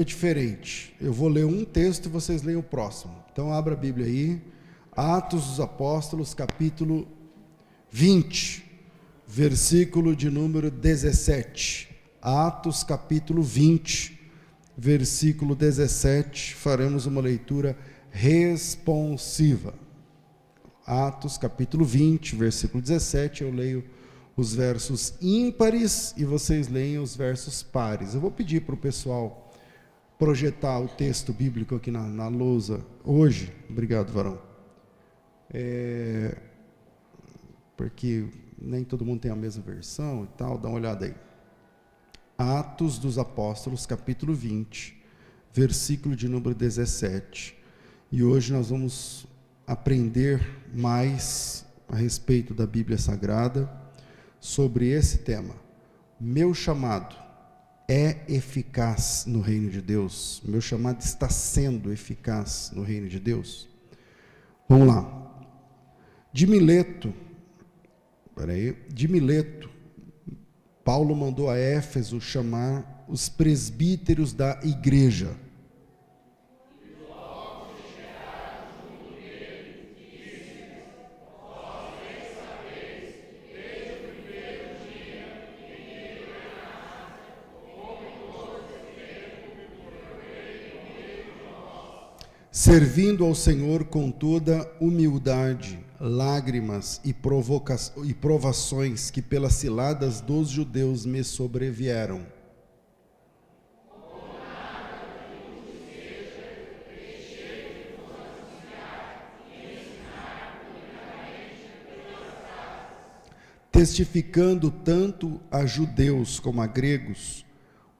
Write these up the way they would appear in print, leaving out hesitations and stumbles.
É diferente. Eu vou ler um texto e vocês leem o próximo. Então abra a Bíblia aí. Atos dos Apóstolos, capítulo 20, versículo de número 17. Atos, capítulo 20, versículo 17. Faremos uma leitura responsiva. Atos, capítulo 20, versículo 17. Eu leio os versos ímpares e vocês leem os versos pares. Eu vou pedir para o pessoal projetar o texto bíblico aqui na lousa hoje. Obrigado, varão. Porque nem todo mundo tem a mesma versão e tal, dá uma olhada aí. Atos dos Apóstolos, capítulo 20, versículo de número 17. E hoje nós vamos aprender mais a respeito da Bíblia Sagrada sobre esse tema. Meu chamado é eficaz no reino de Deus? Meu chamado está sendo eficaz no reino de Deus? Vamos lá. De Mileto, Paulo mandou a Éfeso chamar os presbíteros da igreja. Servindo ao Senhor com toda humildade, lágrimas e provações que pelas ciladas dos judeus me sobrevieram. Testificando tanto a judeus como a gregos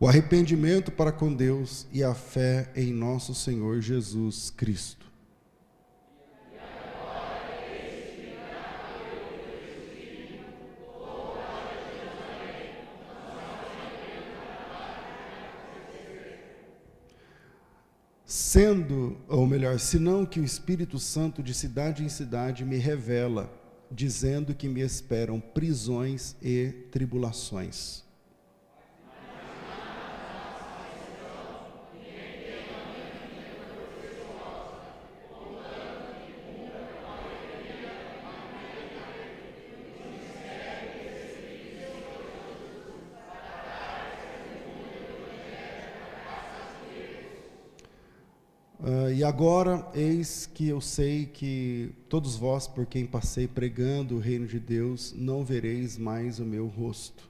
o arrependimento para com Deus e a fé em nosso Senhor Jesus Cristo. Senão que o Espírito Santo de cidade em cidade me revela, dizendo que me esperam prisões e tribulações. E agora, eis que eu sei que todos vós, por quem passei pregando o reino de Deus, não vereis mais o meu rosto.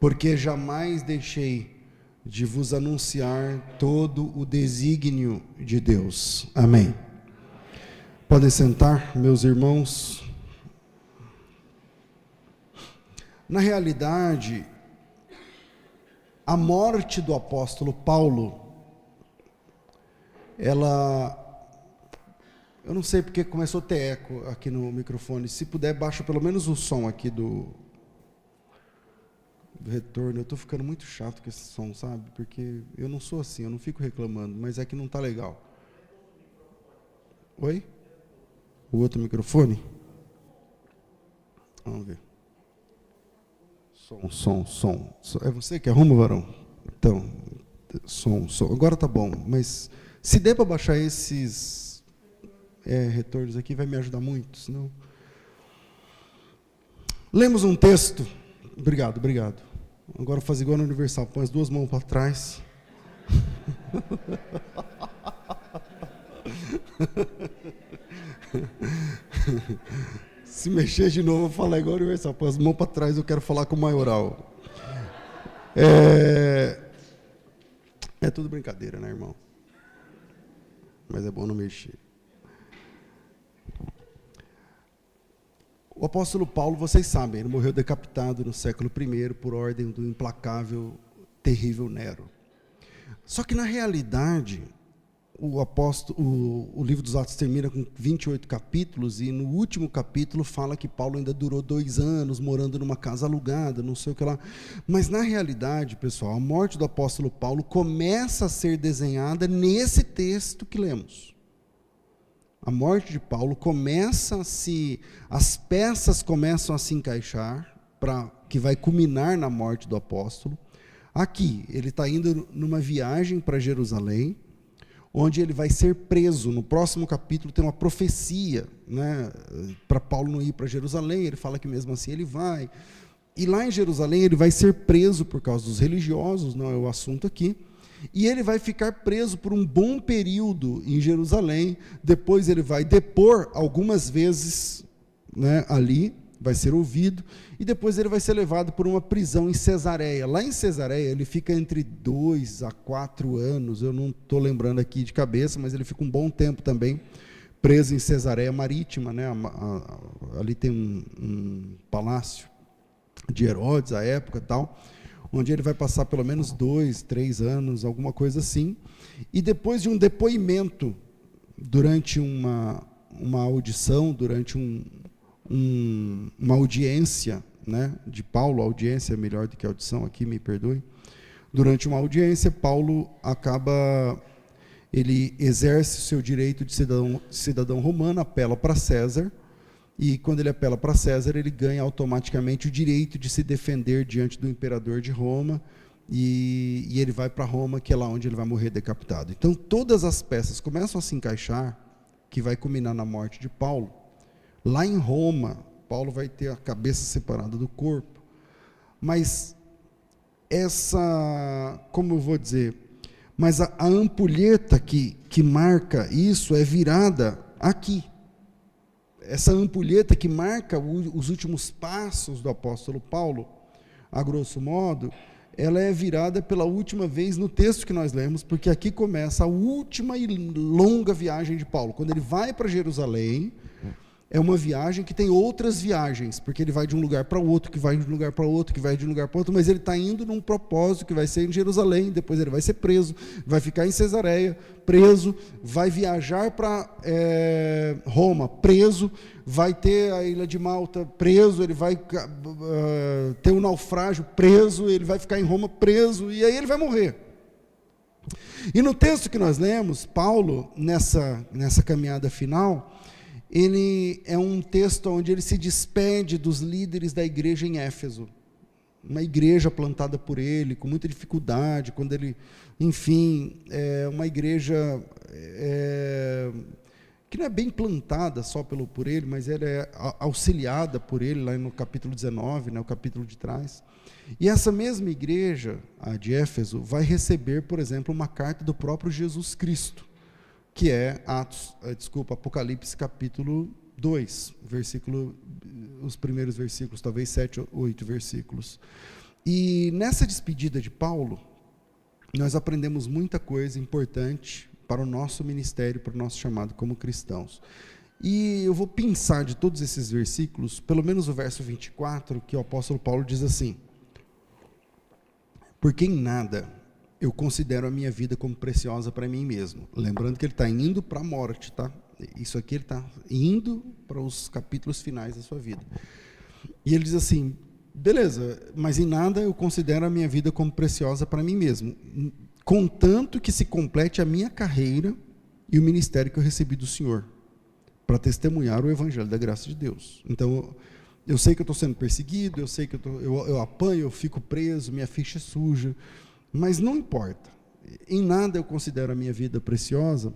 Porque jamais deixei de vos anunciar todo o desígnio de Deus. Amém. Podem sentar, meus irmãos. Na realidade, a morte do apóstolo Paulo, eu não sei porque começou a ter eco aqui no microfone. Se puder, baixa pelo menos o som aqui do retorno. Eu estou ficando muito chato com esse som, sabe? Porque eu não sou assim, eu não fico reclamando, mas é que não está legal. Oi? O outro microfone? Vamos ver. Som. É você que arruma, varão? Então, som. Agora tá bom, mas se der para baixar esses retornos aqui, vai me ajudar muito, senão... Lemos um texto. Obrigado. Agora faz igual no Universal, põe as duas mãos para trás. Se mexer de novo, eu vou falar igual Universal. Põe as mãos para trás, eu quero falar com o maioral. É tudo brincadeira, né, irmão? Mas é bom não mexer. O apóstolo Paulo, vocês sabem, ele morreu decapitado no século I por ordem do implacável, terrível Nero. Só que, na realidade, o livro dos Atos termina com 28 capítulos, e no último capítulo fala que Paulo ainda durou 2 anos morando numa casa alugada, não sei o que lá. Mas, na realidade, pessoal, a morte do apóstolo Paulo começa a ser desenhada nesse texto que lemos. A morte de Paulo as peças começam a se encaixar, que vai culminar na morte do apóstolo. Aqui, ele está indo numa viagem para Jerusalém, onde ele vai ser preso. No próximo capítulo tem uma profecia, né, para Paulo não ir para Jerusalém. Ele fala que mesmo assim ele vai. E lá em Jerusalém ele vai ser preso por causa dos religiosos, não é o assunto aqui. E ele vai ficar preso por um bom período em Jerusalém. Depois ele vai depor algumas vezes, né, ali, vai ser ouvido, e depois ele vai ser levado por uma prisão em Cesareia. Lá em Cesareia ele fica entre 2 a 4 anos, eu não estou lembrando aqui de cabeça, mas ele fica um bom tempo também preso em Cesareia Marítima, né? Ali tem um palácio de Herodes, à época, tal, onde ele vai passar pelo menos 2, 3 anos, alguma coisa assim. E depois de um depoimento, durante uma audição, durante uma audiência, né, de Paulo, audiência é melhor do que audição aqui, me perdoe. Durante uma audiência, Paulo ele exerce o seu direito de cidadão romano, apela para César, e quando ele apela para César, ele ganha automaticamente o direito de se defender diante do imperador de Roma, e ele vai para Roma, que é lá onde ele vai morrer decapitado. Então, todas as peças começam a se encaixar, que vai culminar na morte de Paulo. Lá em Roma, Paulo vai ter a cabeça separada do corpo. Mas como eu vou dizer, mas a ampulheta que marca isso é virada aqui. Essa ampulheta que marca os últimos passos do apóstolo Paulo, a grosso modo, ela é virada pela última vez no texto que nós lemos, porque aqui começa a última e longa viagem de Paulo. Quando ele vai para Jerusalém, é uma viagem que tem outras viagens, porque ele vai de um lugar para outro, que vai de um lugar para outro, que vai de um lugar para outro, mas ele está indo num propósito que vai ser em Jerusalém, depois ele vai ser preso, vai ficar em Cesareia, preso, vai viajar para Roma, preso, vai ter a ilha de Malta, preso, ele vai ter um naufrágio, preso, ele vai ficar em Roma, preso, e aí ele vai morrer. E no texto que nós lemos, Paulo, nessa caminhada final, ele é um texto onde ele se despede dos líderes da igreja em Éfeso, uma igreja plantada por ele, com muita dificuldade, quando ele, enfim, é uma igreja que não é bem plantada só por ele, mas ela é auxiliada por ele, lá no capítulo 19, né, o capítulo de trás. E essa mesma igreja, a de Éfeso, vai receber, por exemplo, uma carta do próprio Jesus Cristo, que é Apocalipse capítulo 2, os primeiros versículos, talvez 7 ou 8 versículos. E nessa despedida de Paulo, nós aprendemos muita coisa importante para o nosso ministério, para o nosso chamado como cristãos. E eu vou pensar de todos esses versículos, pelo menos o verso 24, que o apóstolo Paulo diz assim: porque em nada eu considero a minha vida como preciosa para mim mesmo. Lembrando que ele está indo para a morte, tá? Isso aqui ele está indo para os capítulos finais da sua vida. E ele diz assim, beleza, mas em nada eu considero a minha vida como preciosa para mim mesmo, contanto que se complete a minha carreira e o ministério que eu recebi do Senhor, para testemunhar o evangelho da graça de Deus. Então, eu sei que eu estou sendo perseguido, eu sei que eu apanho, eu fico preso, minha ficha é suja, mas não importa, em nada eu considero a minha vida preciosa,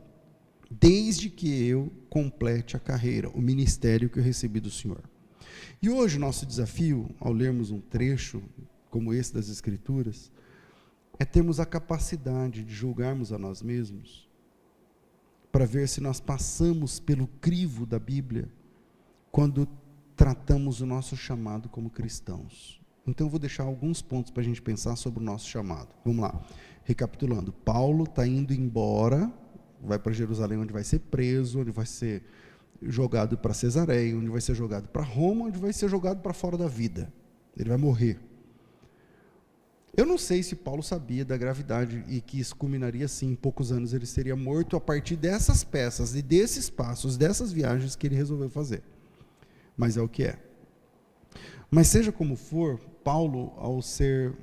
desde que eu complete a carreira, o ministério que eu recebi do Senhor. E hoje o nosso desafio, ao lermos um trecho como esse das Escrituras, é termos a capacidade de julgarmos a nós mesmos, para ver se nós passamos pelo crivo da Bíblia, quando tratamos o nosso chamado como cristãos. Então, eu vou deixar alguns pontos para a gente pensar sobre o nosso chamado. Vamos lá. Recapitulando, Paulo está indo embora, vai para Jerusalém, onde vai ser preso, onde vai ser jogado para Cesareia, onde vai ser jogado para Roma, onde vai ser jogado para fora da vida. Ele vai morrer. Eu não sei se Paulo sabia da gravidade e que isso culminaria assim, em poucos anos ele seria morto a partir dessas peças e desses passos, dessas viagens que ele resolveu fazer. Mas é o que é. Mas seja como for, Paulo, ao ser,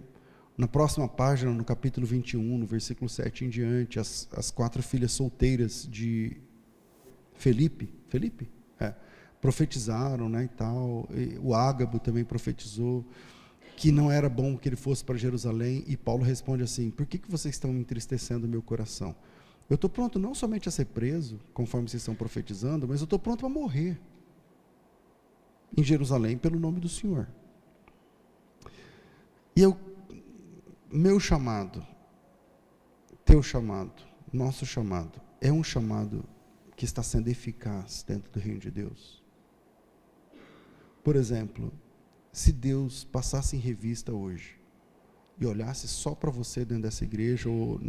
na próxima página, no capítulo 21, no versículo 7 em diante, as 4 filhas solteiras de Felipe, profetizaram, né, e tal, e o Ágabo também profetizou, que não era bom que ele fosse para Jerusalém, e Paulo responde assim: por que vocês estão entristecendo o meu coração? Eu estou pronto não somente a ser preso, conforme vocês estão profetizando, mas eu estou pronto a morrer em Jerusalém pelo nome do Senhor. E meu chamado, teu chamado, nosso chamado, é um chamado que está sendo eficaz dentro do reino de Deus. Por exemplo, se Deus passasse em revista hoje e olhasse só para você dentro dessa igreja ou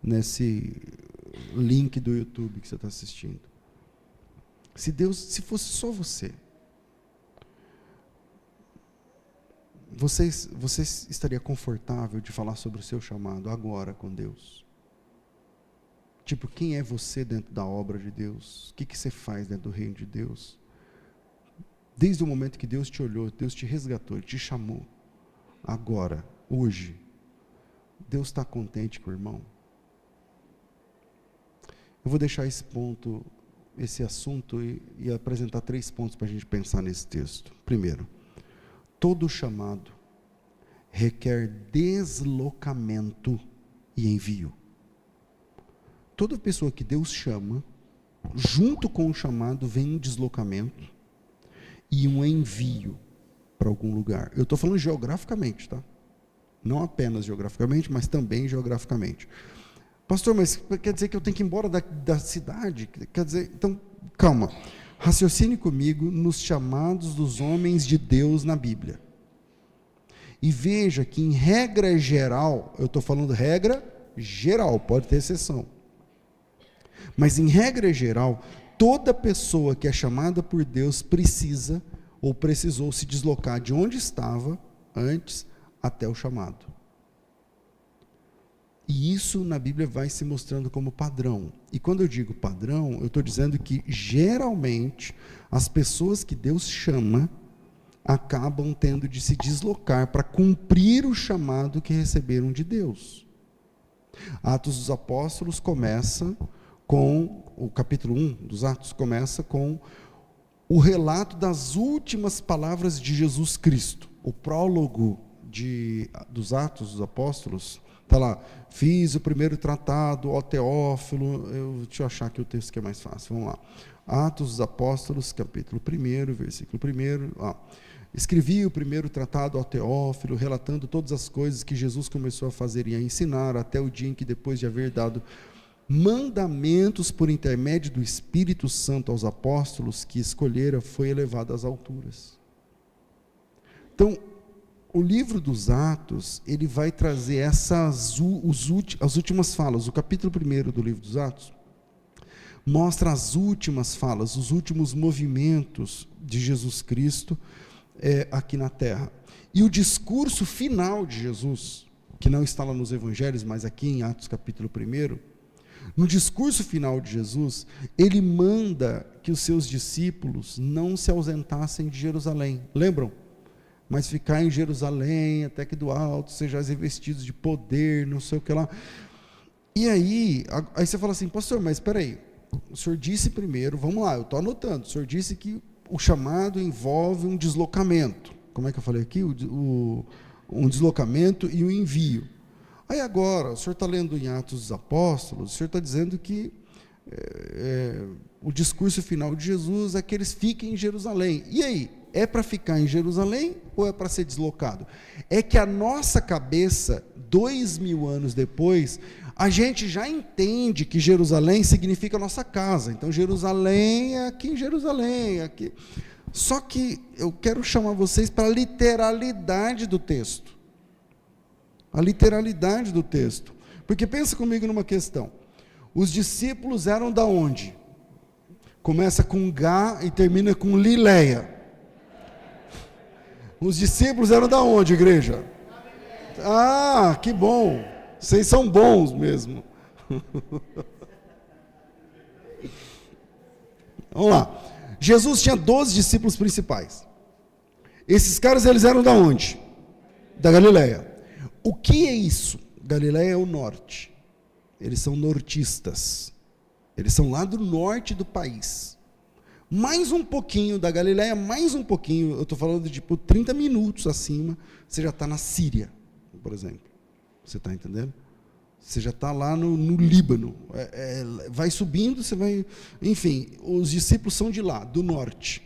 nesse link do YouTube que você está assistindo, se fosse só você estaria confortável de falar sobre o seu chamado agora com Deus? Tipo, quem é você dentro da obra de Deus? O que você faz dentro do reino de Deus? Desde o momento que Deus te olhou, Deus te resgatou, Ele te chamou, agora, hoje, Deus está contente com o irmão? Eu vou deixar esse assunto e apresentar 3 pontos para a gente pensar nesse texto. Primeiro, todo chamado requer deslocamento e envio. Toda pessoa que Deus chama, junto com o chamado vem um deslocamento e um envio para algum lugar. Eu estou falando geograficamente, tá? Não apenas geograficamente, mas também geograficamente. Pastor, mas quer dizer que eu tenho que ir embora da cidade? Quer dizer, então, calma. Raciocine comigo nos chamados dos homens de Deus na Bíblia. E veja que em regra geral, eu estou falando regra geral, pode ter exceção. Mas em regra geral, toda pessoa que é chamada por Deus precisa ou precisou se deslocar de onde estava antes até o chamado. E isso na Bíblia vai se mostrando como padrão. E quando eu digo padrão, eu estou dizendo que geralmente as pessoas que Deus chama acabam tendo de se deslocar para cumprir o chamado que receberam de Deus. Atos dos Apóstolos começa com, o capítulo 1 dos Atos começa com o relato das últimas palavras de Jesus Cristo. O prólogo dos Atos dos Apóstolos está lá: fiz o primeiro tratado, ó Teófilo. Deixa eu achar aqui o texto que é mais fácil, vamos lá. Atos dos Apóstolos, capítulo 1, versículo 1. Escrevi o primeiro tratado ao Teófilo, relatando todas as coisas que Jesus começou a fazer e a ensinar, até o dia em que, depois de haver dado mandamentos por intermédio do Espírito Santo aos apóstolos que escolhera, foi elevado às alturas. Então, o livro dos Atos, ele vai trazer as últimas falas. O capítulo 1 do livro dos Atos mostra as últimas falas, os últimos movimentos de Jesus Cristo aqui na terra. E o discurso final de Jesus, que não está lá nos evangelhos, mas aqui em Atos capítulo 1, no discurso final de Jesus, ele manda que os seus discípulos não se ausentassem de Jerusalém. Lembram? Mas ficar em Jerusalém, até que do alto sejais revestidos de poder, não sei o que lá. E aí você fala assim: pastor, mas espera aí, o senhor disse primeiro, vamos lá, eu estou anotando, o senhor disse que o chamado envolve um deslocamento. Como é que eu falei aqui? Um deslocamento e um envio. Aí agora, o senhor está lendo em Atos dos Apóstolos, o senhor está dizendo que o discurso final de Jesus é que eles fiquem em Jerusalém. E aí, é para ficar em Jerusalém ou é para ser deslocado? É que a nossa cabeça, 2000 anos depois, a gente já entende que Jerusalém significa nossa casa. Então, Jerusalém é aqui em Jerusalém. Aqui. Só que eu quero chamar vocês para a literalidade do texto. A literalidade do texto. Porque pensa comigo numa questão. Os discípulos eram da onde? Começa com Gá e termina com Lileia. Os discípulos eram da onde, igreja? Ah, que bom. Vocês são bons mesmo. Vamos lá. Jesus tinha 12 discípulos principais. Esses caras, eles eram da onde? Da Galileia. O que é isso? Galileia é o norte. Eles são nortistas. Eles são lá do norte do país. Mais um pouquinho da Galileia, mais um pouquinho, eu estou falando de tipo 30 minutos acima, você já está na Síria, por exemplo. Você está entendendo? Você já está lá no Líbano. Vai subindo, você vai... Enfim, os discípulos são de lá, do norte.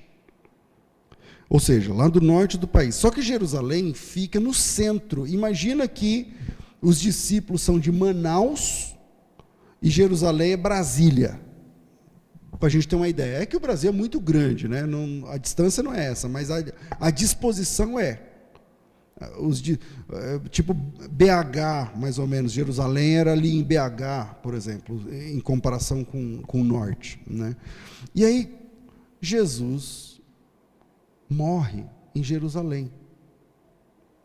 Ou seja, lá do norte do país. Só que Jerusalém fica no centro. Imagina que os discípulos são de Manaus e Jerusalém é Brasília. Para a gente ter uma ideia. É que o Brasil é muito grande, né? Não, a distância não é essa, mas a disposição é. Tipo BH, mais ou menos. Jerusalém era ali em BH, por exemplo, em comparação com o norte, né? E aí, Jesus morre em Jerusalém,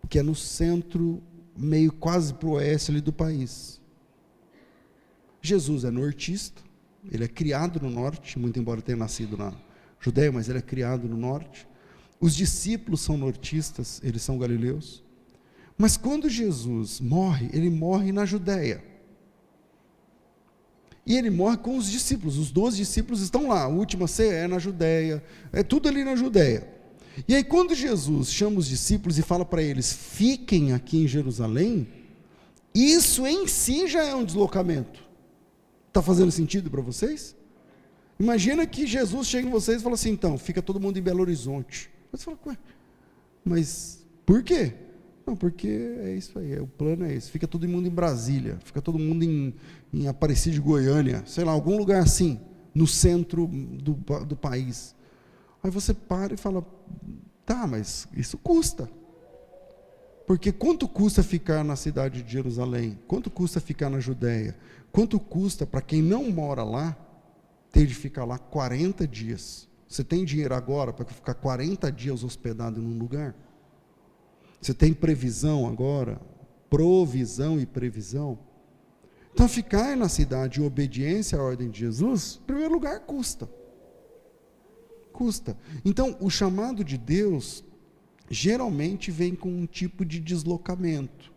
que é no centro, meio quase para o oeste ali do país. Jesus é nortista. Ele é criado no norte, muito embora tenha nascido na Judéia, mas ele é criado no norte. Os discípulos são nortistas, eles são galileus. Mas quando Jesus morre, ele morre na Judéia. E ele morre com os discípulos, os 12 discípulos estão lá, a última ceia é na Judéia, é tudo ali na Judéia. E aí quando Jesus chama os discípulos e fala para eles, fiquem aqui em Jerusalém, isso em si já é um deslocamento. Está fazendo sentido para vocês? Imagina que Jesus chega em vocês e fala assim, então, fica todo mundo em Belo Horizonte. Você fala, ué, mas por quê? Não, porque é isso aí, o plano é esse, fica todo mundo em Brasília, fica todo mundo em Aparecida de Goiânia, sei lá, algum lugar assim, no centro do país. Aí você para e fala, tá, mas isso custa. Porque quanto custa ficar na cidade de Jerusalém? Quanto custa ficar na Judéia? Quanto custa para quem não mora lá, ter de ficar lá 40 dias? Você tem dinheiro agora para ficar 40 dias hospedado em um lugar? Você tem previsão agora? Provisão e previsão? Então, ficar na cidade em obediência à ordem de Jesus, em primeiro lugar, custa. Custa. Então, o chamado de Deus geralmente vem com um tipo de deslocamento.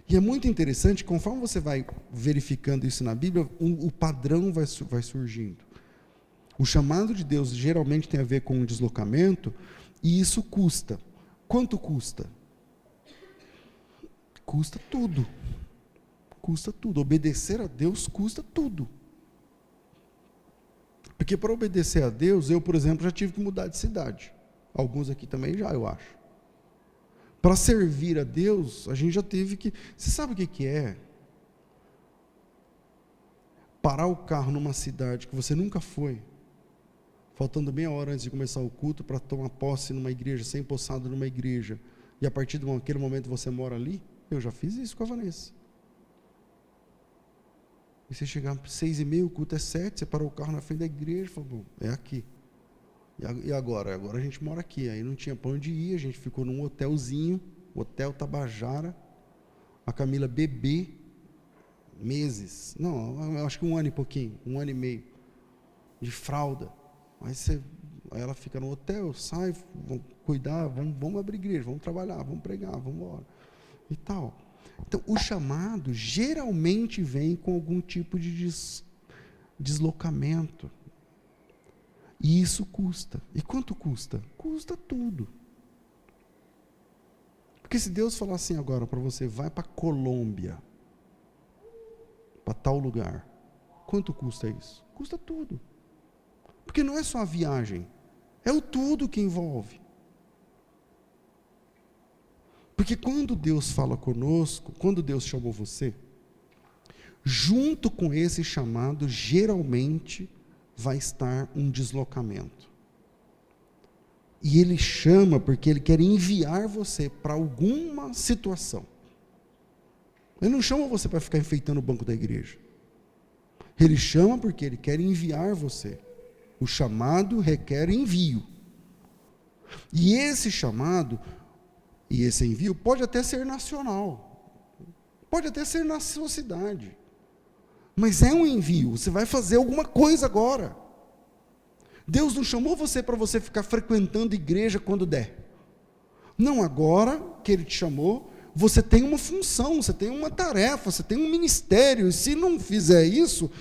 E é muito interessante, conforme você vai verificando isso na Bíblia, o padrão vai surgindo. O chamado de Deus geralmente tem a ver com um deslocamento, e isso custa. Quanto custa? Custa tudo. Custa tudo. Obedecer a Deus custa tudo. Porque para obedecer a Deus, eu, por exemplo, já tive que mudar de cidade. Alguns aqui também já, eu acho. Para servir a Deus, a gente já teve que... Você sabe o que é? Parar o carro numa cidade que você nunca foi, faltando meia hora antes de começar o culto, para tomar posse numa igreja, ser empossado numa igreja, e a partir daquele momento você mora ali? Eu já fiz isso com a Vanessa. E você chegar às 6h30, o culto é 7, você parou o carro na frente da igreja e falou, bom, é aqui. E agora? Agora a gente mora aqui. Aí não tinha para onde ir, a gente ficou num hotelzinho, Hotel Tabajara, a Camila bebê, meses, não, eu acho que 1 ano e pouquinho, 1 ano e meio, de fralda. Aí ela fica no hotel, sai, vamos cuidar, vamos abrir igreja, vamos trabalhar, vamos pregar, vamos embora, e tal. Então, o chamado geralmente vem com algum tipo de deslocamento. E isso custa. E quanto custa? Custa tudo. Porque se Deus falar assim agora para você, vai para Colômbia, para tal lugar, quanto custa isso? Custa tudo. Porque não é só a viagem, é o tudo que envolve. Porque quando Deus fala conosco, quando Deus chamou você, junto com esse chamado, geralmente vai estar um deslocamento. E Ele chama porque Ele quer enviar você para alguma situação. Ele não chama você para ficar enfeitando o banco da igreja. Ele chama porque Ele quer enviar você. O chamado requer envio. E esse chamado e esse envio pode até ser nacional. Pode até ser na sua cidade. Mas é um envio, você vai fazer alguma coisa agora. Deus não chamou você para você ficar frequentando igreja quando der. Não, agora que Ele te chamou, você tem uma função, você tem uma tarefa, você tem um ministério, e se não fizer isso,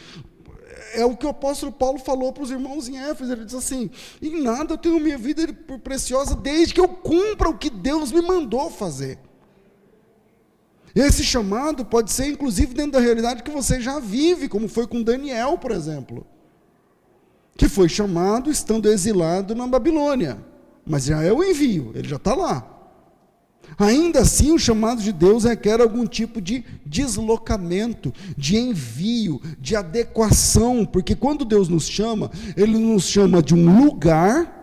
É o que o apóstolo Paulo falou para os irmãos em Éfeso. Ele diz assim: em nada eu tenho minha vida por preciosa, desde que eu cumpra o que Deus me mandou fazer. Esse chamado pode ser inclusive dentro da realidade que você já vive, como foi com Daniel, por exemplo, que foi chamado estando exilado na Babilônia, mas já é o envio, ele já está lá. Ainda assim, o chamado de Deus requer algum tipo de deslocamento, de envio, de adequação, porque quando Deus nos chama, Ele nos chama de um lugar,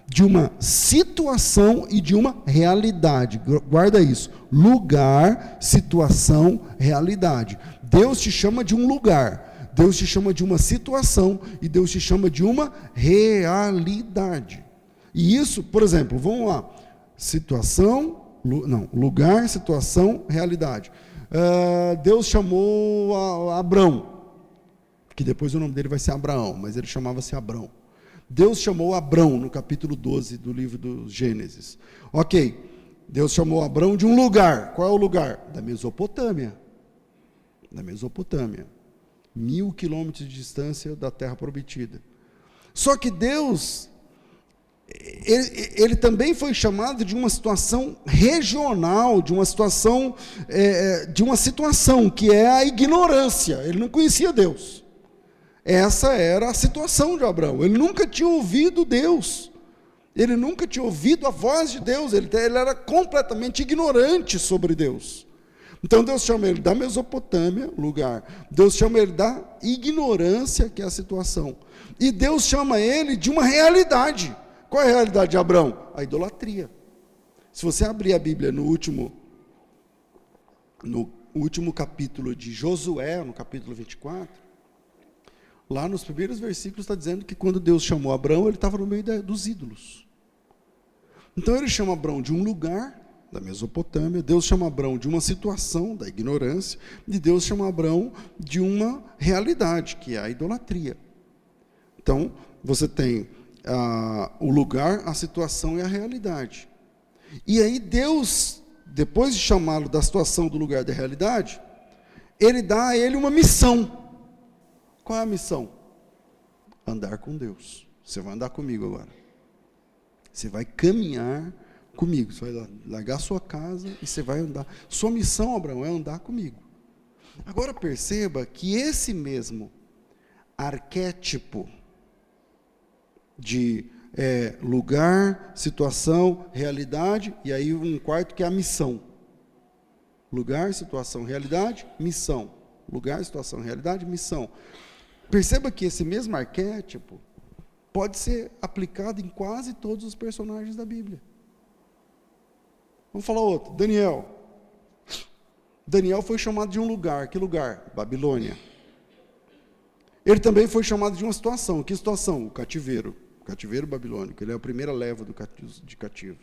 de uma situação e de uma realidade. Guarda isso: lugar, situação, realidade. Deus te chama de um lugar, Deus te chama de uma situação e Deus te chama de uma realidade. E isso, por exemplo, vamos lá, lugar, situação, realidade. Deus chamou Abrão, que depois o nome dele vai ser Abraão, mas ele chamava-se Abrão. Deus chamou Abrão no capítulo 12 do livro do Gênesis. Ok, Deus chamou Abrão de um lugar. Qual é o lugar? Da Mesopotâmia. Da Mesopotâmia. 1000 quilômetros de distância da terra prometida. Só que Deus, ele também foi chamado de uma situação regional, de uma situação que é a ignorância. Ele não conhecia Deus. Essa era a situação de Abraão. Ele nunca tinha ouvido Deus. Ele nunca tinha ouvido a voz de Deus. Ele era completamente ignorante sobre Deus. Então Deus chama ele da Mesopotâmia, lugar. Deus chama ele da ignorância, que é a situação. E Deus chama ele de uma realidade. Qual é a realidade de Abraão? A idolatria. Se você abrir a Bíblia no último capítulo de Josué, no capítulo 24, lá nos primeiros versículos está dizendo que quando Deus chamou Abraão, ele estava no meio dos ídolos. Então ele chama Abraão de um lugar, da Mesopotâmia, Deus chama Abraão de uma situação, da ignorância, e Deus chama Abraão de uma realidade, que é a idolatria. Então, você tem o lugar, a situação e a realidade. E aí Deus, depois de chamá-lo da situação, do lugar, da realidade, Ele dá a ele uma missão. Qual é a missão? Andar com Deus. Você vai andar comigo agora. Você vai caminhar comigo. Você vai largar sua casa e você vai andar. Sua missão, Abraão, é andar comigo. Agora perceba que esse mesmo arquétipo de lugar, situação, realidade, e aí um quarto que é a missão. Lugar, situação, realidade, missão. Lugar, situação, realidade, missão. Perceba que esse mesmo arquétipo pode ser aplicado em quase todos os personagens da Bíblia. Vamos falar outro. Daniel. Daniel foi chamado de um lugar. Que lugar? Babilônia. Ele também foi chamado de uma situação. Que situação? O cativeiro. O cativeiro babilônico. Ele é a primeira leva de cativos.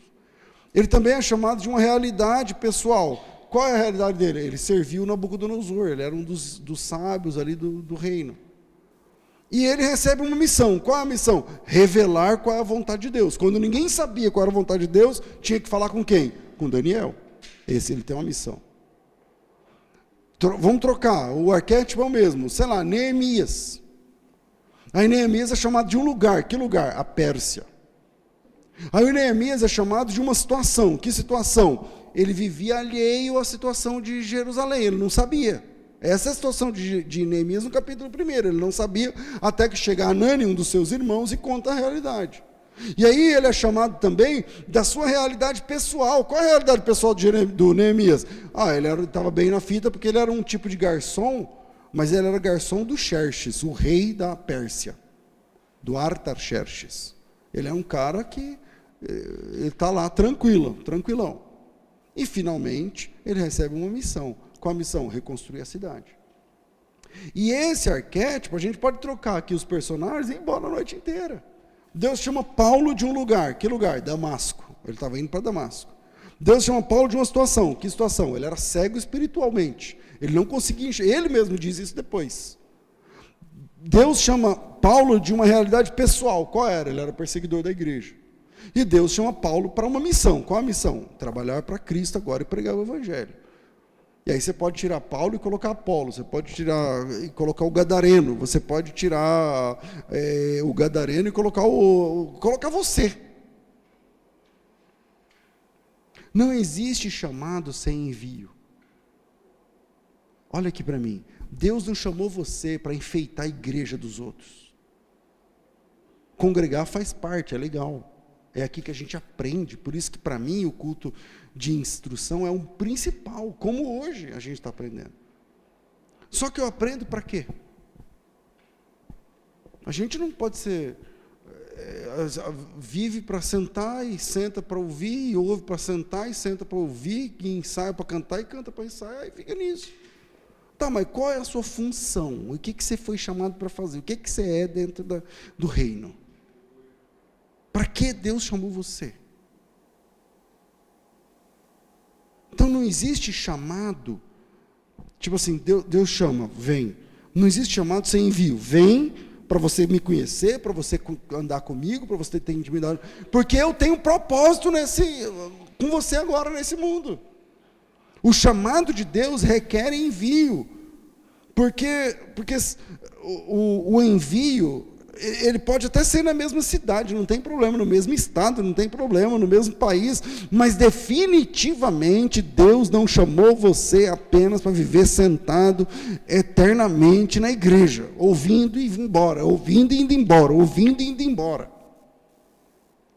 Ele também é chamado de uma realidade pessoal. Qual é a realidade dele? Ele serviu Nabucodonosor. Ele era um dos sábios ali do reino. E ele recebe uma missão. Qual é a missão? Revelar qual é a vontade de Deus. Quando ninguém sabia qual era a vontade de Deus, tinha que falar com quem? Com Daniel. Ele tem uma missão. Vamos trocar. O arquétipo é o mesmo. Sei lá, Neemias. Aí Neemias é chamado de um lugar. Que lugar? A Pérsia. Aí o Neemias é chamado de uma situação. Que situação? Ele vivia alheio à situação de Jerusalém. Ele não sabia. Essa é a situação de Neemias no capítulo 1. Ele não sabia até que chega Anani, um dos seus irmãos, e conta a realidade. E aí ele é chamado também da sua realidade pessoal. Qual é a realidade pessoal do Neemias? Ele estava bem na fita porque ele era um tipo de garçom, mas ele era garçom do Xerxes, o rei da Pérsia, do Artaxerxes. Ele é um cara que está lá tranquilão. E finalmente ele recebe uma missão. Qual a missão? Reconstruir a cidade. E esse arquétipo, a gente pode trocar aqui os personagens e ir embora a noite inteira. Deus chama Paulo de um lugar. Que lugar? Damasco. Ele estava indo para Damasco. Deus chama Paulo de uma situação. Que situação? Ele era cego espiritualmente. Ele não conseguia enxergar. Ele mesmo diz isso depois. Deus chama Paulo de uma realidade pessoal. Qual era? Ele era perseguidor da igreja. E Deus chama Paulo para uma missão. Qual a missão? Trabalhar para Cristo agora e pregar o Evangelho. E aí você pode tirar Paulo e colocar Apolo, você pode tirar e colocar o Gadareno, você pode tirar o Gadareno e colocar você. Não existe chamado sem envio. Olha aqui para mim, Deus não chamou você para enfeitar a igreja dos outros. Congregar faz parte, é legal. É aqui que a gente aprende, por isso que para mim o culto de instrução é um principal, como hoje a gente está aprendendo. Só que eu aprendo para quê? A gente não pode ser, vive para sentar e senta para ouvir, e ouve para sentar e senta para ouvir, e ensaia para cantar e canta para ensaiar, e fica nisso. Tá, mas qual é a sua função? O que você foi chamado para fazer? O que você é dentro do reino? Para que Deus chamou você? Então não existe chamado, tipo assim, Deus chama, vem. Não existe chamado sem envio. Vem para você me conhecer, para você andar comigo, para você ter intimidade. Porque eu tenho um propósito com você agora nesse mundo. O chamado de Deus requer envio. Porque o envio, ele pode até ser na mesma cidade, não tem problema, no mesmo estado, não tem problema, no mesmo país, mas definitivamente Deus não chamou você apenas para viver sentado eternamente na igreja, ouvindo e indo embora, ouvindo e indo embora, ouvindo e indo embora.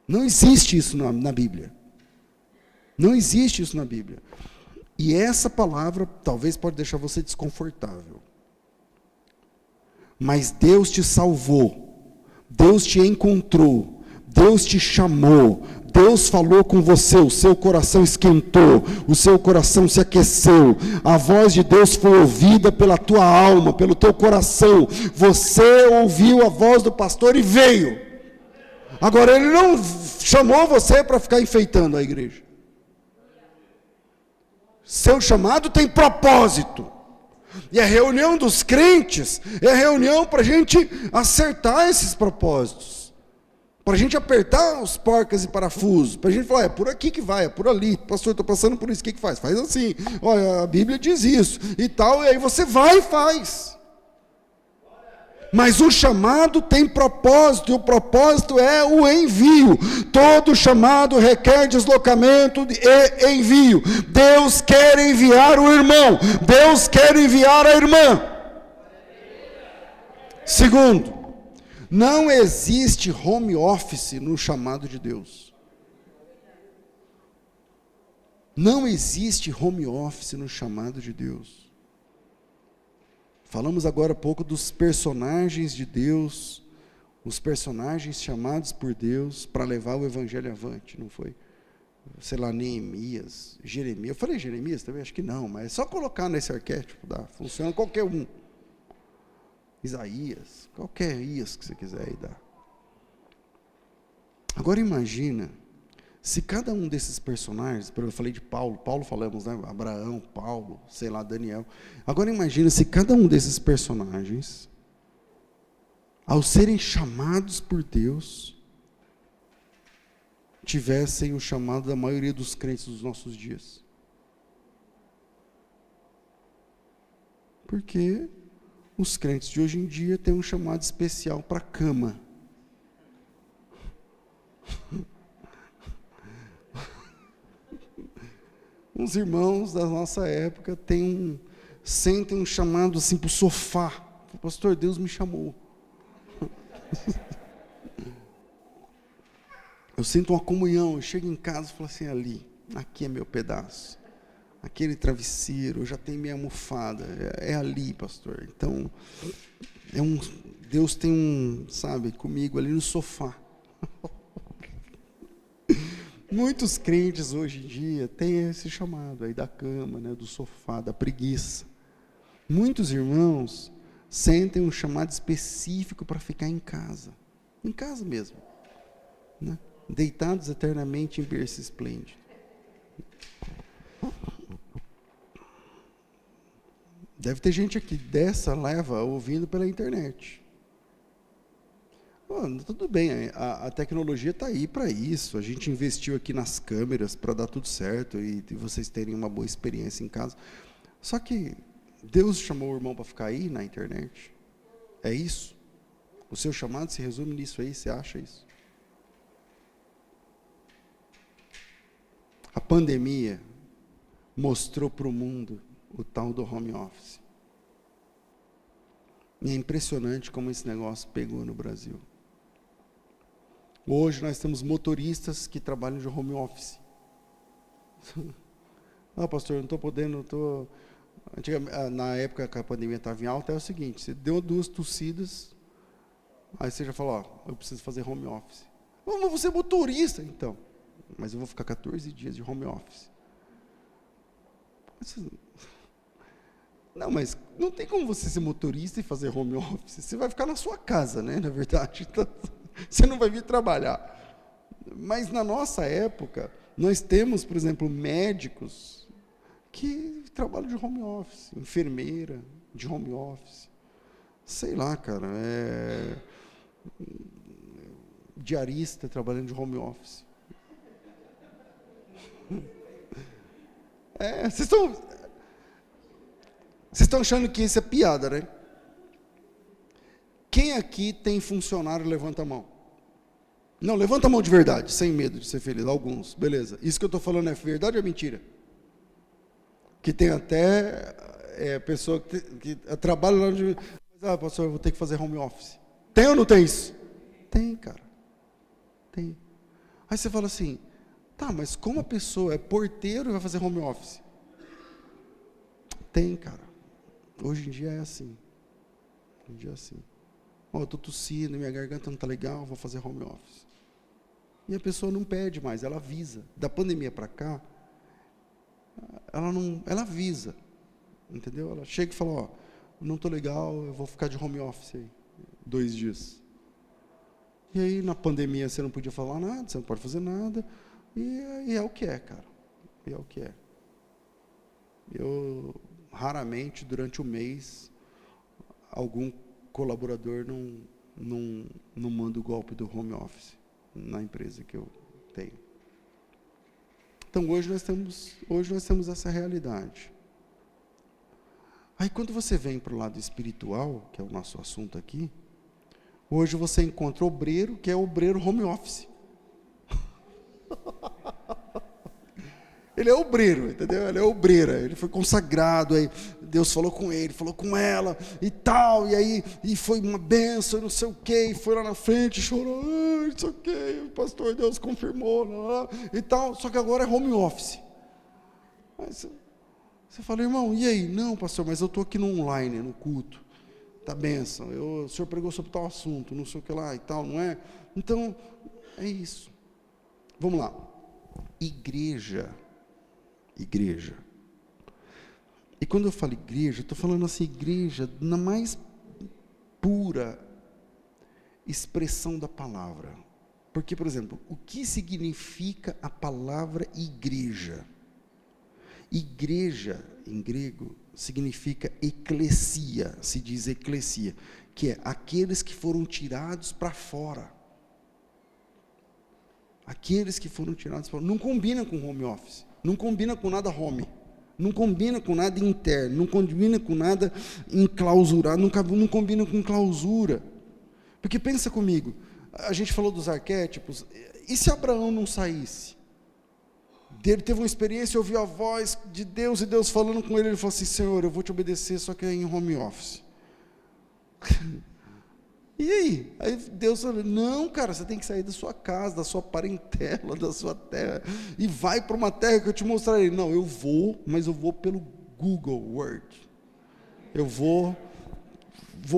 Não existe isso na Bíblia. Não existe isso na Bíblia. E essa palavra talvez pode deixar você desconfortável. Mas Deus te salvou, Deus te encontrou, Deus te chamou, Deus falou com você, o seu coração esquentou, o seu coração se aqueceu, a voz de Deus foi ouvida pela tua alma, pelo teu coração, você ouviu a voz do pastor e veio. Agora, ele não chamou você para ficar enfeitando a igreja. Seu chamado tem propósito. E a reunião dos crentes é a reunião para a gente acertar esses propósitos, para a gente apertar os porcas e parafusos, para a gente falar, é por aqui que vai, é por ali, pastor, estou passando por isso, o que faz? Faz assim, olha, a Bíblia diz isso, e tal, e aí você vai e faz. Mas o chamado tem propósito, e o propósito é o envio. Todo chamado requer deslocamento e envio. Deus quer enviar o irmão, Deus quer enviar a irmã. Segundo, não existe home office no chamado de Deus. Não existe home office no chamado de Deus. Falamos agora há pouco dos personagens de Deus, os personagens chamados por Deus para levar o evangelho avante, não foi? Sei lá, Neemias, Jeremias. Eu falei Jeremias também? Acho que não, mas é só colocar nesse arquétipo, dá, funciona qualquer um. Isaías, qualquer Ias que você quiser aí dá. Agora imagina, se cada um desses personagens, eu falei de Paulo falamos, né? Abraão, Paulo, sei lá, Daniel. Agora imagina se cada um desses personagens, ao serem chamados por Deus, tivessem o chamado da maioria dos crentes dos nossos dias. Porque os crentes de hoje em dia têm um chamado especial para a cama. Uns irmãos da nossa época sentem um chamado assim para o sofá. Pastor, Deus me chamou. Eu sinto uma comunhão, eu chego em casa e falo assim, aqui é meu pedaço. Aquele travesseiro, eu já tenho minha almofada, é ali, pastor. Então, Deus tem comigo ali no sofá. Muitos crentes hoje em dia têm esse chamado aí da cama, né, do sofá, da preguiça. Muitos irmãos sentem um chamado específico para ficar em casa mesmo, né, deitados eternamente em berço esplêndido. Deve ter gente aqui dessa leva ouvindo pela internet. Tudo bem, a tecnologia está aí para isso, a gente investiu aqui nas câmeras para dar tudo certo e vocês terem uma boa experiência em casa, Só que Deus chamou o irmão para ficar aí na internet? É isso? O seu chamado se resume nisso aí? Você acha isso? A pandemia mostrou para o mundo o tal do home office. E é impressionante como esse negócio pegou no Brasil. Hoje nós temos motoristas que trabalham de home office. Não, pastor, eu não estou podendo, na época que a pandemia estava em alta, é o seguinte, você deu 2 tossidas, aí você já falou, eu preciso fazer home office. Mas você é motorista, então. Mas eu vou ficar 14 dias de home office. Não, mas não tem como você ser motorista e fazer home office. Você vai ficar na sua casa, né, na verdade. Então, você não vai vir trabalhar. Mas na nossa época, nós temos, por exemplo, médicos que trabalham de home office, enfermeira de home office. Sei lá, cara, diarista trabalhando de home office. Vocês estão achando que isso é piada, né? Quem aqui tem funcionário, levanta a mão. Não, levanta a mão de verdade, sem medo de ser feliz. Alguns, beleza. Isso que eu estou falando é verdade ou é mentira? Que tem até pessoa que trabalha lá onde... pastor, eu vou ter que fazer home office. Tem ou não tem isso? Tem, cara. Tem. Aí você fala assim, tá, mas como a pessoa é porteiro e vai fazer home office? Tem, cara. Hoje em dia é assim. Hoje em dia é assim. Eu estou tossindo, minha garganta não está legal, vou fazer home office. E a pessoa não pede mais, ela avisa. Da pandemia para cá, ela avisa. Entendeu? Ela chega e fala, não estou legal, eu vou ficar de home office aí, 2 dias. E aí, na pandemia, você não podia falar nada, você não pode fazer nada, e é o que é, cara. E é o que é. Eu, raramente, durante o mês, algum colaborador não manda o golpe do home office na empresa que eu tenho. Então, hoje nós temos essa realidade. Aí, quando você vem para o lado espiritual, que é o nosso assunto aqui, hoje você encontra obreiro, que é obreiro home office. Ele é obreiro, entendeu? Ele é obreira, ele foi consagrado, aí Deus falou com ele, falou com ela, e tal, e aí, e foi uma benção, não sei o quê, e foi lá na frente, chorou, não sei o quê, o pastor, Deus confirmou, e tal, só que agora é home office. Aí você fala, irmão, e aí? Não, pastor, mas eu estou aqui no online, no culto, tá benção, o senhor pregou sobre tal assunto, não sei o que lá, e tal, não é? Então, é isso. Vamos lá. Igreja. E quando eu falo igreja, estou falando assim, igreja na mais pura expressão da palavra. Porque, por exemplo, o que significa a palavra igreja? Igreja, em grego, significa eclesia, se diz eclesia, que é aqueles que foram tirados para fora. Aqueles que foram tirados para fora. Não combina com home office. Não combina com nada home, não combina com nada interno, não combina com nada enclausurado, não combina com clausura. Porque pensa comigo, a gente falou dos arquétipos, e se Abraão não saísse? Ele teve uma experiência, ouviu a voz de Deus, e Deus falando com ele, ele falou assim, Senhor, eu vou te obedecer, só que é em home office. E aí? Aí Deus falou, não, cara, você tem que sair da sua casa, da sua parentela, da sua terra, e vai para uma terra que eu te mostrarei. Não, eu vou, mas eu vou pelo Google Word. Eu vou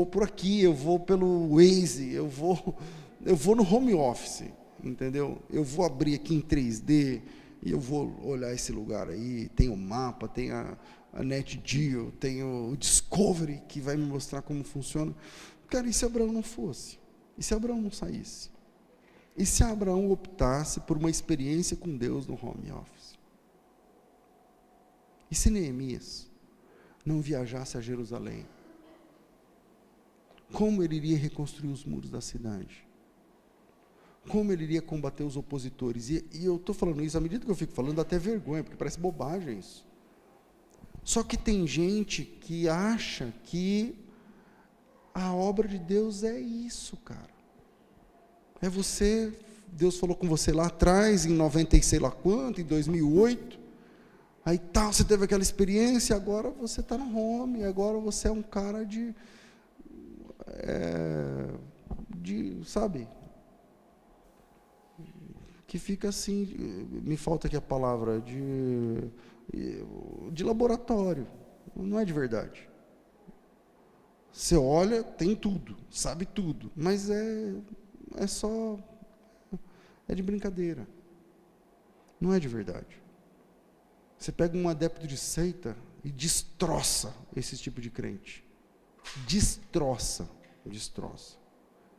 por aqui, eu vou pelo Waze, eu vou no home office, entendeu? Eu vou abrir aqui em 3D, e eu vou olhar esse lugar aí, tem o mapa, tem a NetGeo, tem o Discovery, que vai me mostrar como funciona. Cara, e se Abraão não fosse? E se Abraão não saísse? E se Abraão optasse por uma experiência com Deus no home office? E se Neemias não viajasse a Jerusalém? Como ele iria reconstruir os muros da cidade? Como ele iria combater os opositores? E eu estou falando isso, à medida que eu fico falando, dá até vergonha, porque parece bobagem isso. Só que tem gente que acha que a obra de Deus é isso, cara. É você, Deus falou com você lá atrás, em 90 e sei lá quanto, em 2008, aí tal, você teve aquela experiência, agora você está no home, agora você é um cara sabe, que fica assim, me falta aqui a palavra, de laboratório, não é de verdade. Você olha, tem tudo, sabe tudo, mas é de brincadeira, não é de verdade. Você pega um adepto de seita e destroça esse tipo de crente, destroça.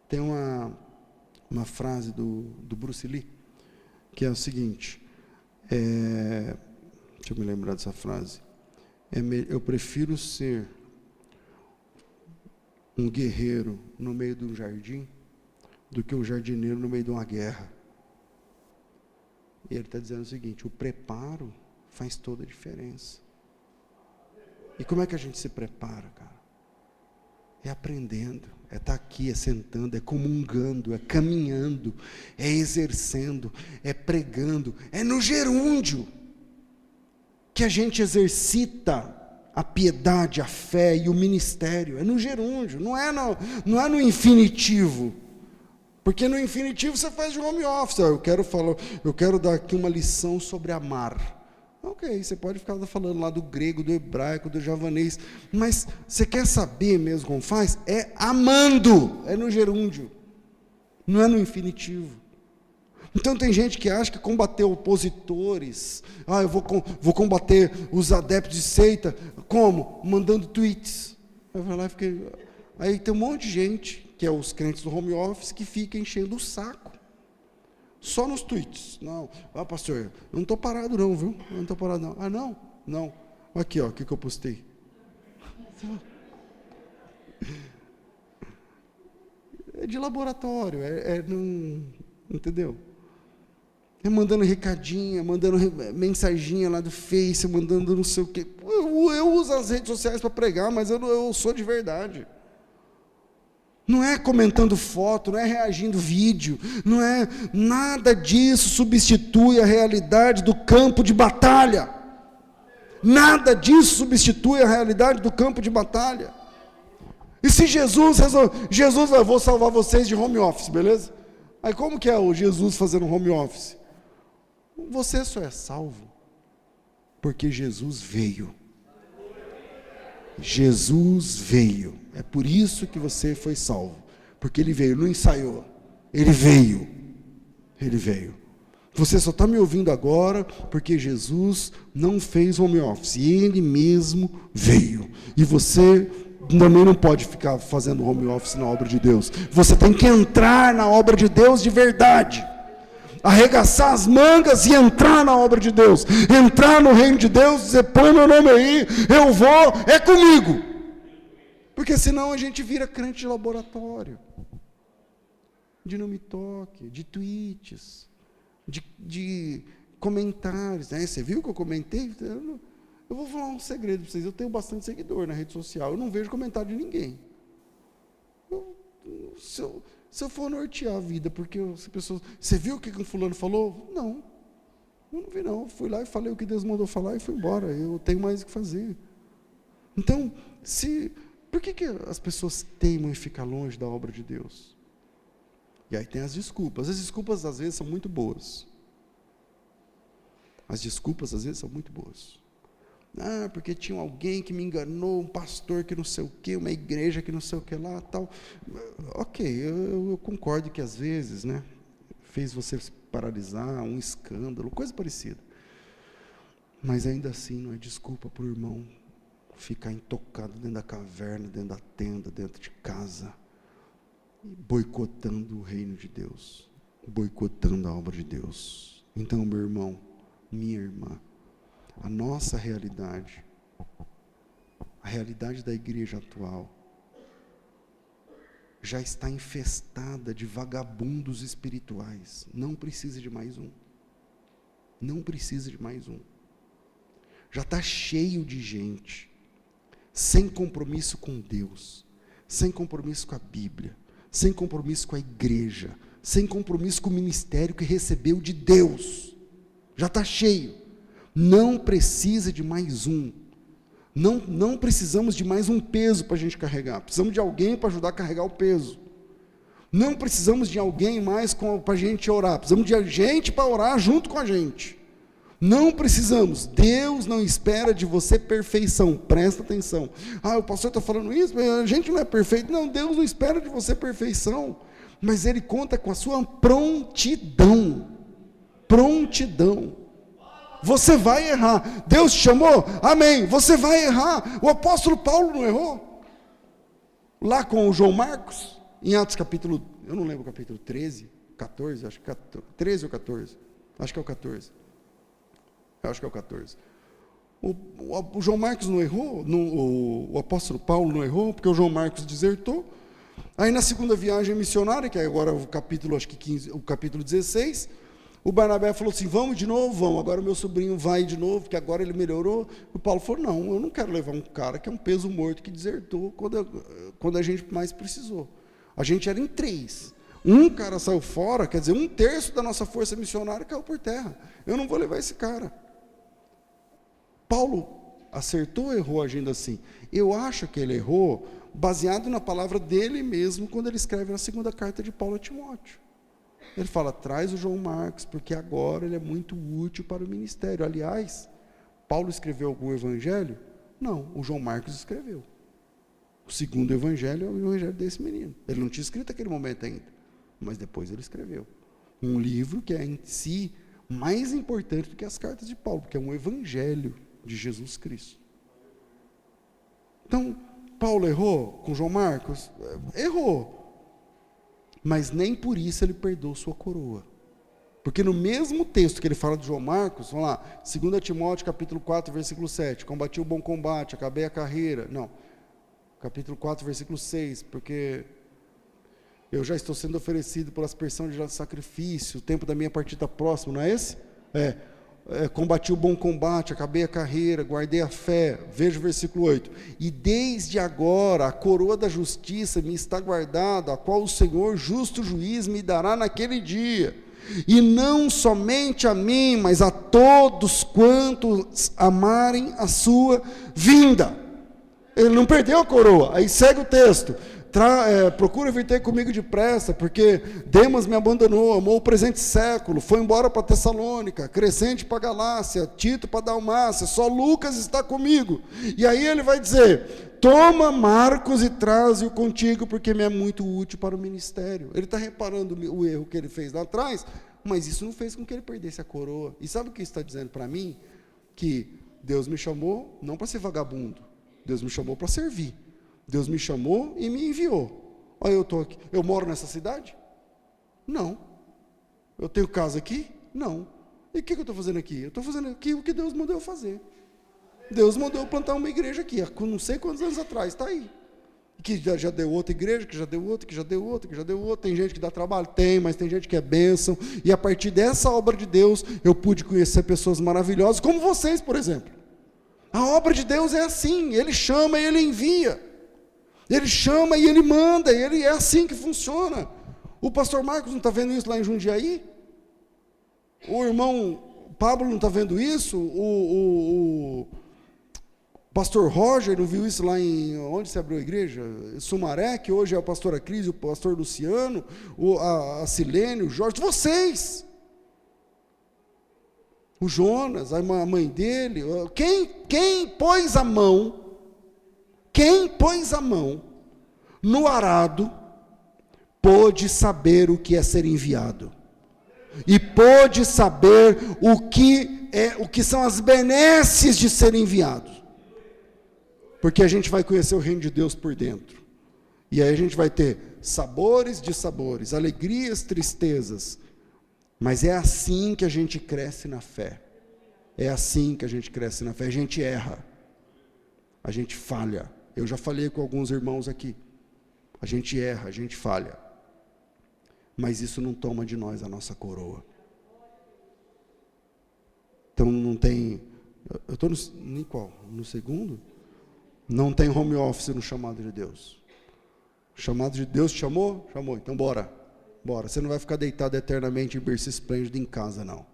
Tem uma frase do Bruce Lee, que é o seguinte, deixa eu me lembrar dessa frase, eu prefiro ser um guerreiro no meio de um jardim, do que um jardineiro no meio de uma guerra. E ele está dizendo o seguinte, o preparo faz toda a diferença. E como é que a gente se prepara, cara? É aprendendo, é estar aqui, é sentando, é comungando, é caminhando, é exercendo, é pregando, é no gerúndio que a gente exercita a piedade, a fé e o ministério, é no gerúndio, não é no infinitivo, porque no infinitivo você faz de home office, eu quero dar aqui uma lição sobre amar. Ok, você pode ficar falando lá do grego, do hebraico, do javanês, mas você quer saber mesmo como faz? É amando, é no gerúndio, não é no infinitivo. Então tem gente que acha que combater opositores, eu vou combater os adeptos de seita, como? Mandando tweets. Aí tem um monte de gente, que é os crentes do home office, que fica enchendo o saco. Só nos tweets. Não, pastor, eu não estou parado não, viu? Eu não estou parado não. Ah, não? Não. Aqui, ó, o que eu postei? É de laboratório, entendeu? É mandando recadinha, mandando mensaginha lá do Face, mandando não sei o quê. Eu uso as redes sociais para pregar, mas eu sou de verdade. Não é comentando foto, não é reagindo vídeo, não é nada disso substitui a realidade do campo de batalha. Nada disso substitui a realidade do campo de batalha. E se Jesus eu vou salvar vocês de home office, beleza? Aí como que é o Jesus fazendo home office? Você só é salvo porque Jesus veio. Jesus veio. É por isso que você foi salvo. Porque ele veio, não ensaiou. Ele veio. Ele veio. Você só está me ouvindo agora porque Jesus não fez home office. Ele mesmo veio. E você também não pode ficar fazendo home office na obra de Deus. Você tem que entrar na obra de Deus de verdade. Arregaçar as mangas e entrar na obra de Deus, entrar no reino de Deus, dizer, põe meu nome aí, eu vou, é comigo, porque senão a gente vira crente de laboratório, de não me toque, de tweets, de comentários, né? Você viu que eu comentei? Eu vou falar um segredo para vocês, eu tenho bastante seguidor na rede social, eu não vejo comentário de ninguém. Se eu for nortear a vida, porque as pessoas... Você viu o que um fulano falou? Não, eu não vi não. Fui lá e falei o que Deus mandou falar e fui embora. Eu tenho mais o que fazer. Então, por que as pessoas teimam em ficar longe da obra de Deus? E aí tem as desculpas. As desculpas, às vezes, são muito boas. As desculpas, às vezes, são muito boas. Porque tinha alguém que me enganou, um pastor que não sei o quê, uma igreja que não sei o que lá, tal. Ok, eu concordo que às vezes, né, fez você se paralisar, um escândalo, coisa parecida. Mas ainda assim não é desculpa para o irmão ficar intocado dentro da caverna, dentro da tenda, dentro de casa, boicotando o reino de Deus, boicotando a obra de Deus. Então, meu irmão, minha irmã, a nossa realidade, a realidade da igreja atual, já está infestada de vagabundos espirituais. Não precisa de mais um. Não precisa de mais um. Já está cheio de gente sem compromisso com Deus, sem compromisso com a Bíblia, sem compromisso com a igreja, sem compromisso com o ministério que recebeu de Deus. Já está cheio. Não precisa de mais um. Não precisamos de mais um peso para a gente carregar. Precisamos de alguém para ajudar a carregar o peso. Não precisamos de alguém mais para a gente orar. Precisamos de gente para orar junto com a gente. Não precisamos. Deus não espera de você perfeição. Presta atenção. O pastor está falando isso, mas a gente não é perfeito. Não, Deus não espera de você perfeição. Mas Ele conta com a sua prontidão. Prontidão. Você vai errar. Deus te chamou? Amém. Você vai errar. O apóstolo Paulo não errou? Lá com o João Marcos, em Atos capítulo, eu não lembro, capítulo 13, 14, acho que 13 ou 14. Acho que é o 14. Acho que é o 14. O João Marcos não errou? O apóstolo Paulo não errou? Porque o João Marcos desertou. Aí na segunda viagem missionária, que é agora o capítulo, acho que 15, o capítulo 16, o Barnabé falou assim, vamos de novo? Vamos, agora o meu sobrinho vai de novo, porque agora ele melhorou. O Paulo falou, não, eu não quero levar um cara que é um peso morto, que desertou quando a gente mais precisou. A gente era em 3. Um cara saiu fora, quer dizer, 1/3 da nossa força missionária caiu por terra. Eu não vou levar esse cara. Paulo acertou ou errou agindo assim? Eu acho que ele errou baseado na palavra dele mesmo, quando ele escreve na segunda carta de Paulo a Timóteo. Ele fala, traz o João Marcos, porque agora ele é muito útil para o ministério. Aliás, Paulo escreveu algum evangelho? Não, o João Marcos escreveu. O segundo evangelho é o evangelho desse menino. Ele não tinha escrito naquele momento ainda, mas depois ele escreveu. Um livro que é em si mais importante do que as cartas de Paulo, porque é um evangelho de Jesus Cristo. Então, Paulo errou com João Marcos? Errou. Mas nem por isso ele perdeu sua coroa. Porque no mesmo texto que ele fala de João Marcos, vamos lá, 2 Timóteo capítulo 4, versículo 7, combati o bom combate, acabei a carreira. Não, capítulo 4, versículo 6, porque eu já estou sendo oferecido pela aspersão de sacrifício, o tempo da minha partida próximo, não é esse? Combati o bom combate, acabei a carreira, guardei a fé. Veja o versículo 8. E desde agora a coroa da justiça me está guardada, a qual o Senhor, justo juiz, me dará naquele dia. E não somente a mim, mas a todos quantos amarem a sua vinda. Ele não perdeu a coroa. Aí segue o texto. Procura vir ter comigo depressa, porque Demas me abandonou, amou o presente século, foi embora para Tessalônica, Crescente para Galácia, Tito para Dalmácia, só Lucas está comigo. E aí ele vai dizer, toma Marcos e traze-o contigo, porque me é muito útil para o ministério. Ele está reparando o erro que ele fez lá atrás, mas isso não fez com que ele perdesse a coroa. E sabe o que isso está dizendo para mim? Que Deus me chamou não para ser vagabundo, Deus me chamou para servir. Deus me chamou e me enviou. Olha, eu estou aqui. Eu moro nessa cidade? Não. Eu tenho casa aqui? Não. E o que eu estou fazendo aqui? Eu estou fazendo aqui o que Deus mandou eu fazer. Deus mandou eu plantar uma igreja aqui, há não sei quantos anos atrás, está aí. Que já deu outra igreja, que já deu outra, que já deu outra, que já deu outra. Tem gente que dá trabalho? Tem, mas tem gente que é bênção. E a partir dessa obra de Deus, eu pude conhecer pessoas maravilhosas, como vocês, por exemplo. A obra de Deus é assim, Ele chama e Ele envia. Ele chama e Ele manda, e Ele é assim que funciona. O pastor Marcos não está vendo isso lá em Jundiaí? O irmão Pablo não está vendo isso? O pastor Roger não viu isso lá em... Onde se abriu a igreja? Sumaré, que hoje é o pastor Acris, o pastor Luciano, a Silene, o Jorge, vocês! O Jonas, a mãe dele. Quem pôs a mão... Quem pôs a mão no arado, pôde saber o que é ser enviado. E pôde saber o que são as benesses de ser enviado. Porque a gente vai conhecer o reino de Deus por dentro. E aí a gente vai ter sabores de sabores, alegrias, tristezas. Mas é assim que a gente cresce na fé. É assim que a gente cresce na fé. A gente erra. A gente falha. Eu já falei com alguns irmãos aqui. A gente erra, a gente falha. Mas isso não toma de nós a nossa coroa. Então não tem Eu estou em qual? No segundo? Não tem home office no chamado de Deus. O chamado de Deus te chamou? Chamou. Então bora. Bora. Você não vai ficar deitado eternamente em berço esplêndido em casa, não.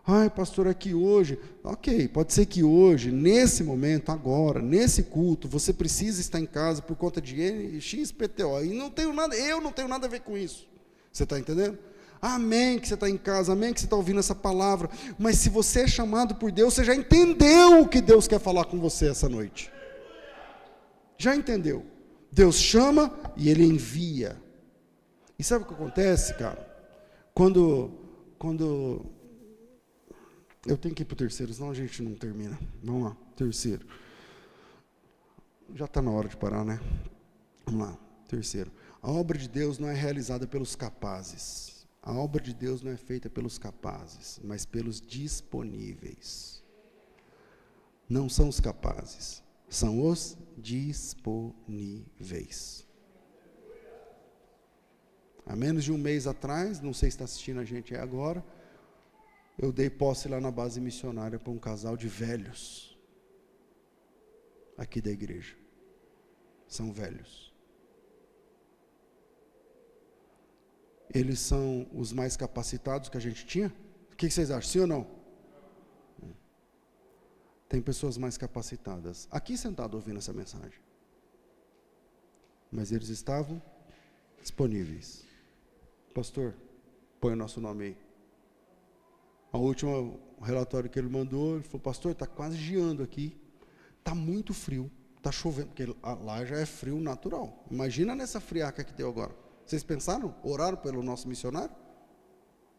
Ai, pastor, aqui hoje. Ok, pode ser que hoje, nesse momento, agora, nesse culto, você precisa estar em casa por conta de N, X, PTO. E eu não tenho nada a ver com isso. Você está entendendo? Amém que você está em casa, amém que você está ouvindo essa palavra. Mas se você é chamado por Deus, você já entendeu o que Deus quer falar com você essa noite. Já entendeu? Deus chama e Ele envia. E sabe o que acontece, cara? Quando eu tenho que ir para o terceiro, senão a gente não termina. Vamos lá, terceiro. Já está na hora de parar, né? Vamos lá, terceiro. A obra de Deus não é realizada pelos capazes. A obra de Deus não é feita pelos capazes, mas pelos disponíveis. Não são os capazes, são os disponíveis. Há menos de um mês atrás, não sei se está assistindo a gente agora, eu dei posse lá na base missionária para um casal de velhos, aqui da igreja. São velhos. Eles são os mais capacitados que a gente tinha? O que vocês acham, sim ou não? Tem pessoas mais capacitadas aqui sentado ouvindo essa mensagem. Mas eles estavam disponíveis. Pastor, põe o nosso nome aí. A última relatório que ele mandou, ele falou, pastor, está quase geando aqui, está muito frio, está chovendo, porque lá já é frio natural. Imagina nessa friaca que deu agora. Vocês pensaram? Oraram pelo nosso missionário?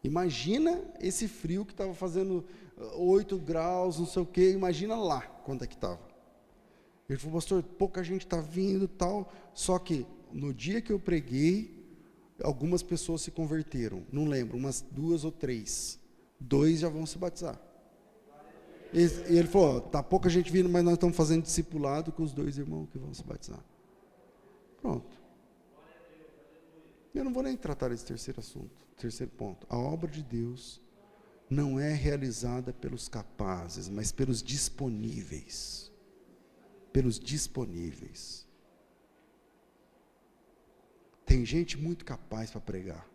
Imagina esse frio que estava fazendo 8 graus, não sei o quê, imagina lá quanto é que estava. Ele falou, pastor, pouca gente está vindo e tal, só que no dia que eu preguei, algumas pessoas se converteram, não lembro, umas 2 ou 3. 2 já vão se batizar. E ele falou, está pouca gente vindo, mas nós estamos fazendo discipulado com os 2 irmãos que vão se batizar. Pronto. Eu não vou nem tratar desse terceiro assunto, terceiro ponto. A obra de Deus não é realizada pelos capazes, mas pelos disponíveis. Pelos disponíveis. Tem gente muito capaz para pregar.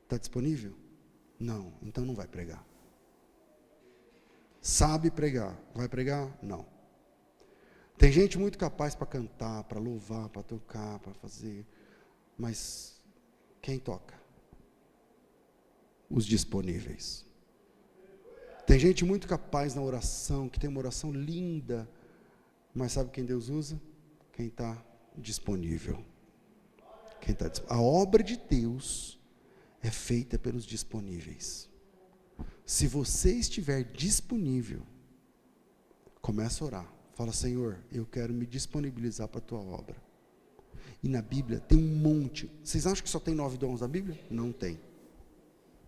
Está disponível? Não, então não vai pregar. Sabe pregar, vai pregar? Não. Tem gente muito capaz para cantar, para louvar, para tocar, para fazer, mas quem toca? Os disponíveis. Tem gente muito capaz na oração, que tem uma oração linda, mas sabe quem Deus usa? Quem está disponível. A obra de Deus é feita pelos disponíveis. Se você estiver disponível, começa a orar. Fala, Senhor, eu quero me disponibilizar para a tua obra. E na Bíblia tem um monte. Vocês acham que só tem 9 dons na Bíblia? Não tem.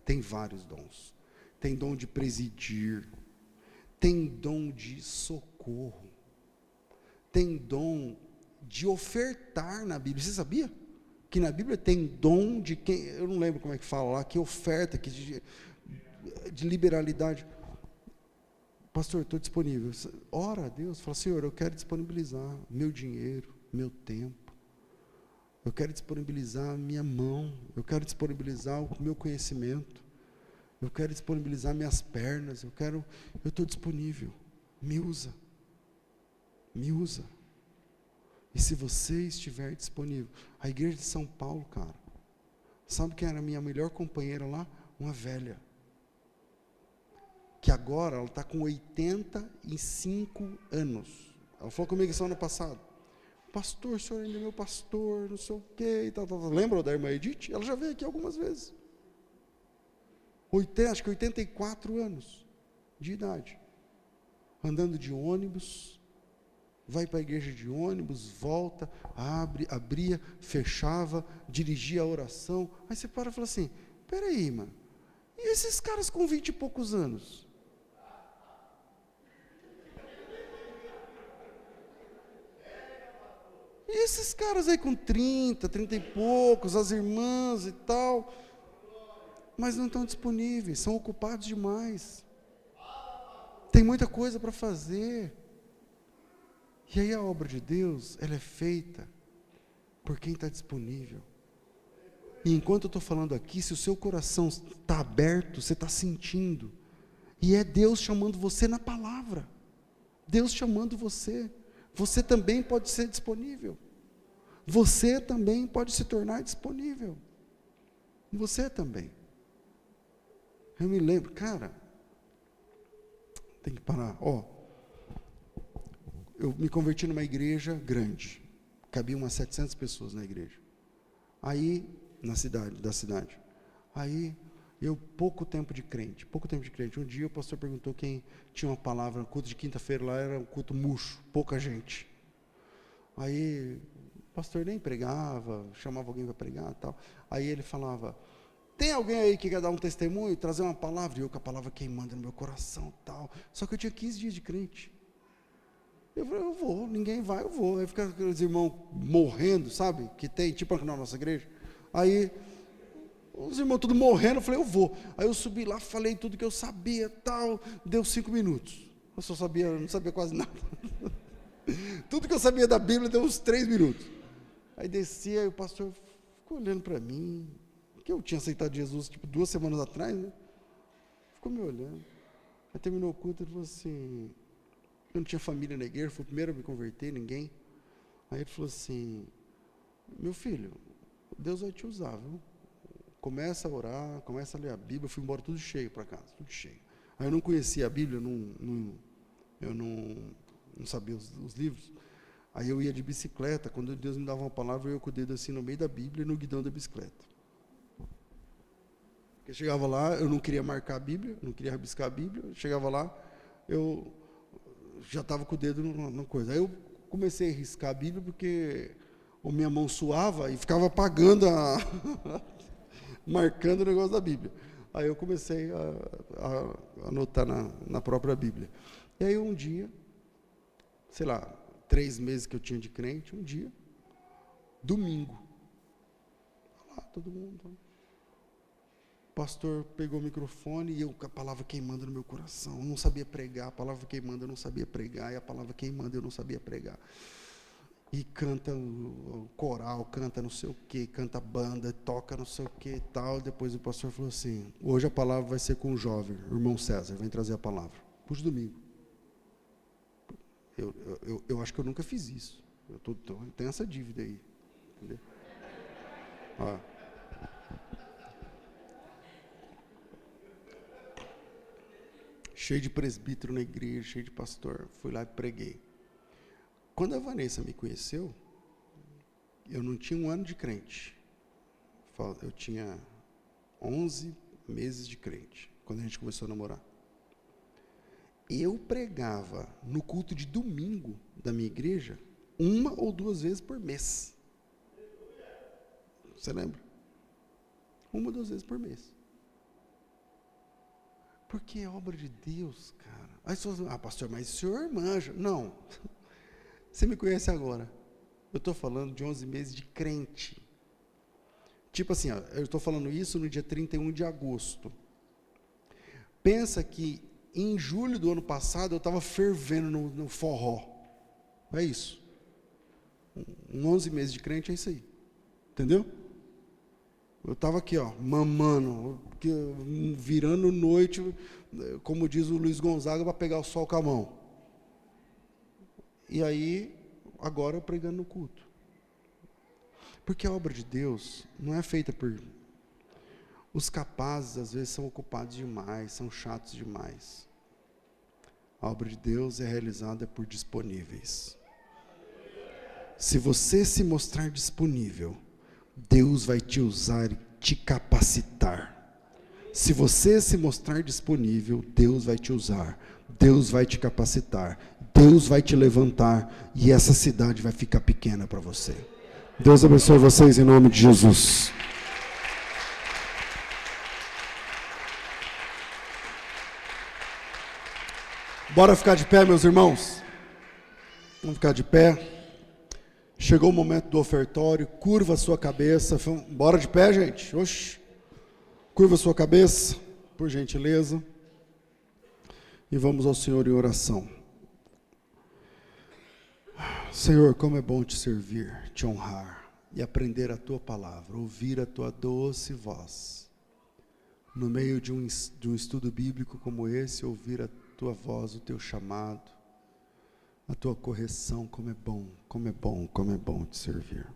Tem vários dons. Tem dom de presidir. Tem dom de socorro. Tem dom de ofertar na Bíblia. Você sabia? Que na Bíblia tem dom de quem, eu não lembro como é que fala lá, que oferta, que de liberalidade. Pastor, estou disponível. Ora a Deus, fala, Senhor, eu quero disponibilizar meu dinheiro, meu tempo. Eu quero disponibilizar a minha mão. Eu quero disponibilizar o meu conhecimento. Eu quero disponibilizar minhas pernas. Eu estou disponível. Me usa. Me usa. E se você estiver disponível, a igreja de São Paulo, cara, sabe quem era a minha melhor companheira lá? Uma velha, que agora ela está com 85 anos, ela falou comigo isso ano passado, pastor, o senhor ainda é meu pastor, não sei o quê, e tal. Lembra da irmã Edith? Ela já veio aqui algumas vezes, acho que 84 anos de idade, andando de ônibus, vai para a igreja de ônibus, volta, abria, fechava, dirigia a oração. Aí você para e fala assim, peraí, mano, e esses caras com 20 e poucos anos? E esses caras aí com 30 e poucos, as irmãs e tal, mas não estão disponíveis, são ocupados demais. Tem muita coisa para fazer. E aí a obra de Deus, ela é feita por quem está disponível. E enquanto eu estou falando aqui, se o seu coração está aberto, você está sentindo. E é Deus chamando você na palavra. Deus chamando você. Você também pode ser disponível. Você também pode se tornar disponível. Você também. Eu me lembro, cara, tem que parar. Eu me converti numa igreja grande. Cabia umas 700 pessoas na igreja. Aí, da cidade. Aí, pouco tempo de crente. Um dia o pastor perguntou quem tinha uma palavra, no culto de quinta-feira lá era um culto murcho, pouca gente. Aí o pastor nem pregava, chamava alguém para pregar e tal. Aí ele falava, tem alguém aí que quer dar um testemunho, trazer uma palavra? E eu com a palavra queimando no meu coração e tal. Só que eu tinha 15 dias de crente. Eu falei, eu vou, ninguém vai, eu vou. Aí fica aqueles irmãos morrendo, sabe? Que tem, tipo aqui na nossa igreja. Aí os irmãos tudo morrendo, eu falei, eu vou. Aí eu subi lá, falei tudo que eu sabia, tal, deu 5 minutos. Eu não sabia quase nada. Tudo que eu sabia da Bíblia deu uns 3 minutos. Aí desci, aí o pastor ficou olhando para mim, que eu tinha aceitado Jesus, 2 semanas atrás, né? Ficou me olhando. Aí terminou o culto, ele falou assim, eu não tinha família na igreja, fui o primeiro a me converter, ninguém. Aí ele falou assim, meu filho, Deus vai te usar, viu? Começa a orar, começa a ler a Bíblia. Eu fui embora tudo cheio para casa, tudo cheio. Aí eu não conhecia a Bíblia, eu não sabia os livros. Aí eu ia de bicicleta, quando Deus me dava uma palavra, eu ia com o dedo assim no meio da Bíblia e no guidão da bicicleta. Porque chegava lá, eu não queria marcar a Bíblia, não queria rabiscar a Bíblia. Chegava lá, eu já estava com o dedo na coisa. Aí eu comecei a riscar a Bíblia, porque a minha mão suava e ficava apagando marcando o negócio da Bíblia. Aí eu comecei a anotar na própria Bíblia. E aí um dia, sei lá, 3 meses que eu tinha de crente, um dia, domingo, lá todo mundo, o pastor pegou o microfone e eu com a palavra queimando no meu coração, eu não sabia pregar, a palavra queimando eu não sabia pregar, e a palavra queimando eu não sabia pregar. E canta o coral, canta não sei o que, canta banda, toca não sei o que e tal. Depois o pastor falou assim, hoje a palavra vai ser com o jovem, o irmão César, vem trazer a palavra. Puxa domingo. Eu acho que eu nunca fiz isso. Eu tenho essa dívida aí. Entendeu? Cheio de presbítero na igreja, cheio de pastor. Fui lá e preguei. Quando a Vanessa me conheceu, eu não tinha 1 ano de crente. Eu tinha 11 meses de crente, quando a gente começou a namorar. Eu pregava no culto de domingo da minha igreja 1 ou 2 vezes por mês. Você lembra? 1 ou 2 vezes por mês. Porque é obra de Deus, cara. Aí você fala, pastor, mas o senhor manja. Não. Você me conhece agora. Eu estou falando de 11 meses de crente. Tipo assim, eu estou falando isso no dia 31 de agosto. Pensa que em julho do ano passado eu estava fervendo no forró. É isso. 11 meses de crente é isso aí. Entendeu? Eu estava aqui, mamando, virando noite, como diz o Luiz Gonzaga, para pegar o sol com a mão. E aí, agora pregando no culto. Porque a obra de Deus não é feita por... Os capazes, às vezes, são ocupados demais, são chatos demais. A obra de Deus é realizada por disponíveis. Se você se mostrar disponível, Deus vai te usar e te capacitar. Se você se mostrar disponível, Deus vai te usar. Deus vai te capacitar. Deus vai te levantar. E essa cidade vai ficar pequena para você. Deus abençoe vocês em nome de Jesus. Bora ficar de pé, meus irmãos? Vamos ficar de pé. Chegou o momento do ofertório. Curva a sua cabeça. Bora de pé, gente. Oxi. Curva a sua cabeça, por gentileza. e vamos ao Senhor em oração. Senhor, como é bom te servir, te honrar e aprender a tua palavra, ouvir a tua doce voz. No meio de um estudo bíblico como esse, ouvir a tua voz, o teu chamado, a tua correção, como é bom, como é bom, como é bom te servir.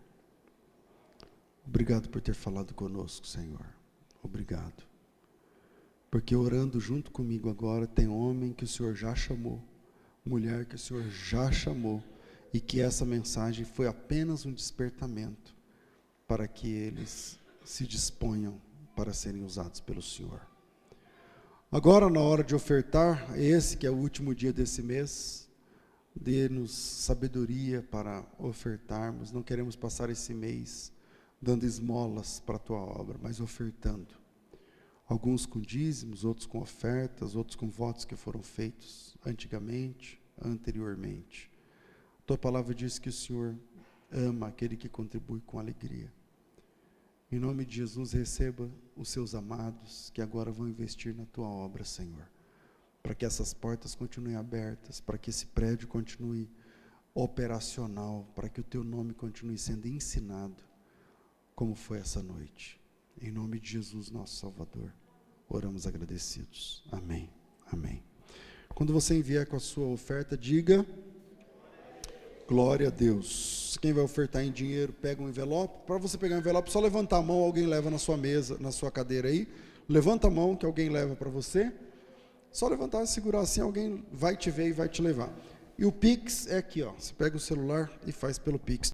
Obrigado por ter falado conosco, Senhor. Obrigado. Porque orando junto comigo agora, tem homem que o Senhor já chamou, mulher que o Senhor já chamou, e que essa mensagem foi apenas um despertamento para que eles se disponham para serem usados pelo Senhor. Agora, na hora de ofertar, esse que é o último dia desse mês, dê-nos sabedoria para ofertarmos. Não queremos passar esse mês dando esmolas para a tua obra, mas ofertando. Alguns com dízimos, outros com ofertas, outros com votos que foram feitos anteriormente. A tua palavra diz que o Senhor ama aquele que contribui com alegria. Em nome de Jesus, receba os seus amados que agora vão investir na tua obra, Senhor, para que essas portas continuem abertas, para que esse prédio continue operacional, para que o teu nome continue sendo ensinado, como foi essa noite. Em nome de Jesus, nosso Salvador, oramos agradecidos. Amém. Amém. Quando você vier com a sua oferta, diga: glória a Deus. Quem vai ofertar em dinheiro, pega um envelope. Para você pegar um envelope, só levantar a mão, alguém leva na sua mesa, na sua cadeira aí. Levanta a mão que alguém leva para você. Só levantar e segurar assim, alguém vai te ver e vai te levar. E o Pix é aqui, ó. Você pega o celular e faz pelo Pix.